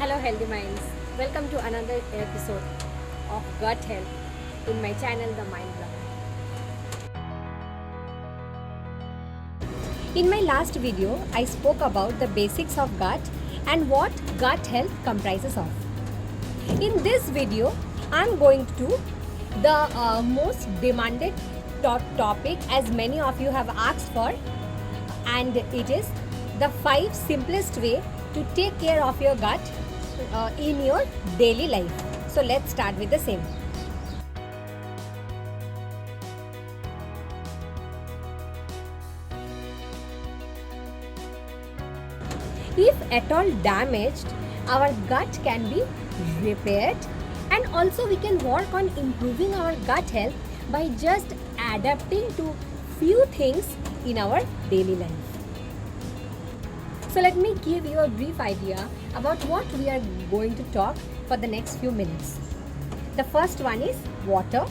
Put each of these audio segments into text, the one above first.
Hello healthy minds, welcome to another episode of gut health in my channel The Mind Blogger. In my last video, I spoke about the basics of gut and what gut health comprises of. In this video, I am going to the most demanded topic as many of you have asked for, and it is the 5 simplest way to take care of your gut in your daily life. So let's start with the same. If at all damaged, our gut can be repaired, and also we can work on improving our gut health by just adapting to few things in our daily life. So let me give you a brief idea about what we are going to talk for the next few minutes. The first one is water.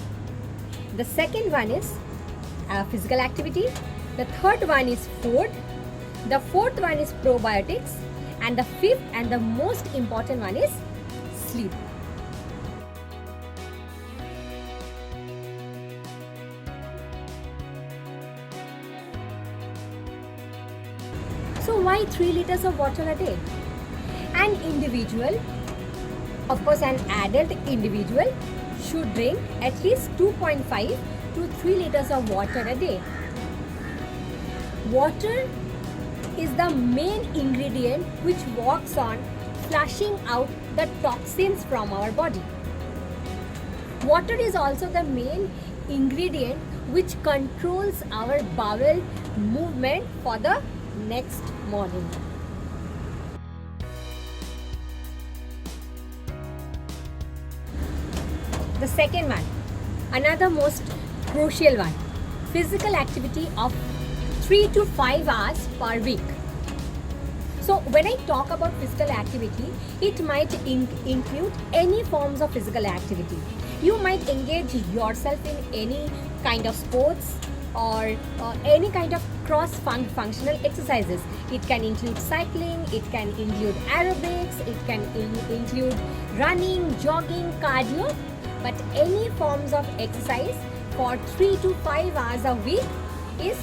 The second one is physical activity. The third one is food. The fourth one is probiotics. And the fifth and the most important one is sleep. So why 3 liters of water a day? An individual, of course an adult individual, should drink at least 2.5 to 3 liters of water a day. Water is the main ingredient which works on flushing out the toxins from our body. Water is also the main ingredient which controls our bowel movement for the next morning. The second one, another most crucial one, physical activity of 3 to 5 hours per week. So when I talk about physical activity, it might include any forms of physical activity. You might engage yourself in any kind of sports or any kind of cross-functional exercises. It can include cycling, it can include aerobics, it can include running, jogging, cardio, but any forms of exercise for 3 to 5 hours a week is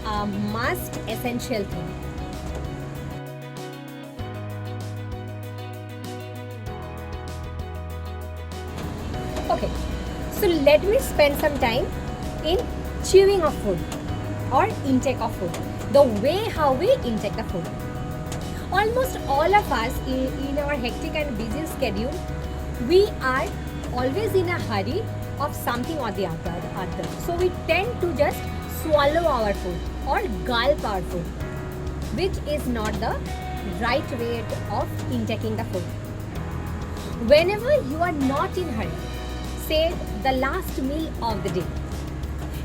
a must essential thing. Okay, so let me spend some time in chewing of food or intake of food, the way how we intake the food. Almost all of us in our hectic and busy schedule, we are always in a hurry of something or the other. So we tend to just swallow our food or gulp our food, which is not the right way of intaking the food. Whenever you are not in hurry, say the last meal of the day,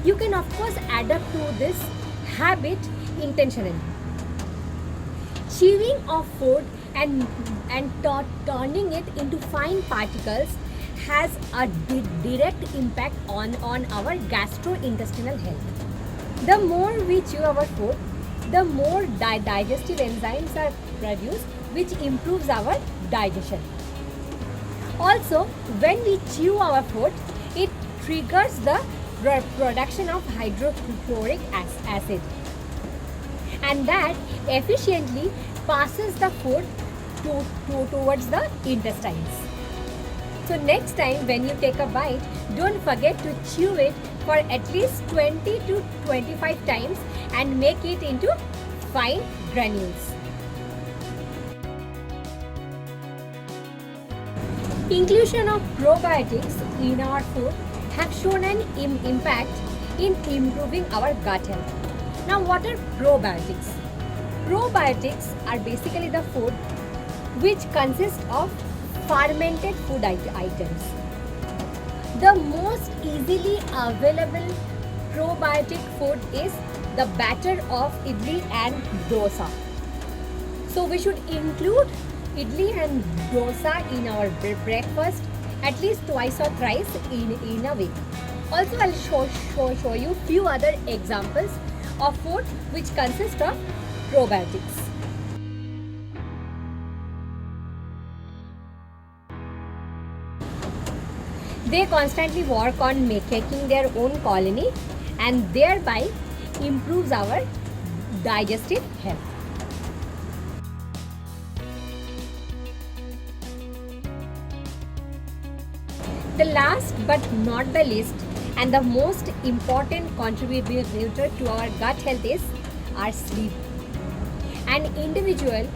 you can of course adapt to this habit intentionally. Chewing of food and turning it into fine particles has a direct impact on our gastrointestinal health. The more we chew our food, the more digestive enzymes are produced, which improves our digestion. Also, when we chew our food, it triggers the production of hydrochloric acid, and that efficiently passes the food towards the intestines. So next time when you take a bite, don't forget to chew it for at least 20 to 25 times and make it into fine granules. Inclusion of probiotics in our food have shown an impact in improving our gut health. Now, what are probiotics? Probiotics are basically the food which consists of fermented food items. The most easily available probiotic food is the batter of idli and dosa. So we should include idli and dosa in our breakfast at least twice or thrice in a week. Also, I'll show you few other examples of food which consist of probiotics. They constantly work on making their own colony and thereby improves our digestive health. The last but not the least and the most important contributor to our gut health is our sleep. An individual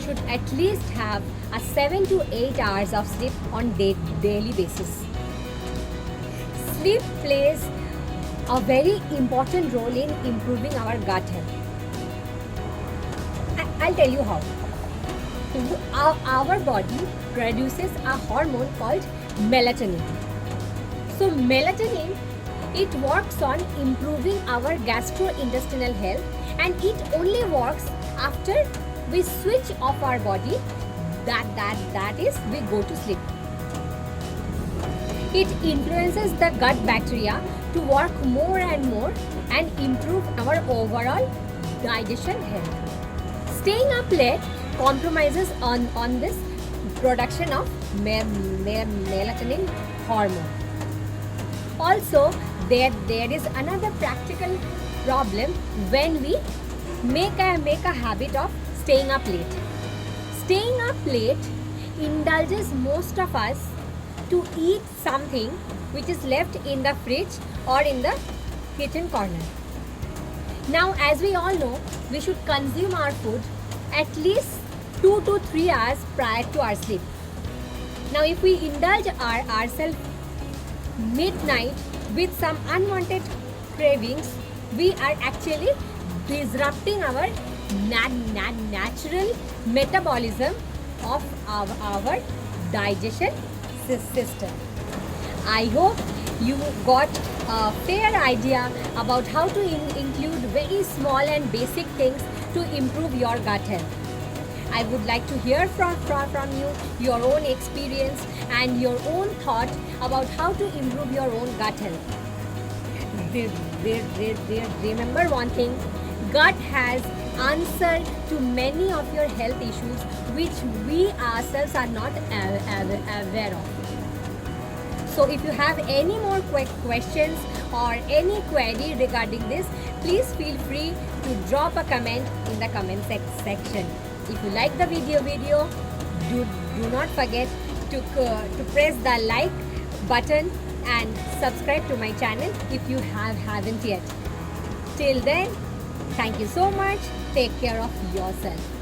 should at least have a 7 to 8 hours of sleep on daily basis. Sleep plays a very important role in improving our gut health. I'll tell you how. Our body produces a hormone called melatonin. So melatonin, it works on improving our gastrointestinal health, and it only works after we switch off our body, that is we go to sleep. It influences the gut bacteria to work more and more and improve our overall digestion health. Staying up late compromises on this production of melatonin hormone. Also, there is another practical problem when we make a habit of staying up late. Staying up late indulges most of us to eat something which is left in the fridge or in the kitchen corner. Now, as we all know, we should consume our food at least 2 to 3 hours prior to our sleep. Now, if we indulge ourselves midnight with some unwanted cravings, we are actually disrupting our natural metabolism of our digestion system. I hope you got a fair idea about how to include very small and basic things to improve your gut health. I would like to hear from you your own experience and your own thought about how to improve your own gut health. Remember one thing, gut has answered to many of your health issues which we ourselves are not aware of. So if you have any more questions or any query regarding this, please feel free to drop a comment in the comment section. If you like the video, do not forget to press the like button and subscribe to my channel if you haven't yet. Till then, thank you so much. Take care of yourself.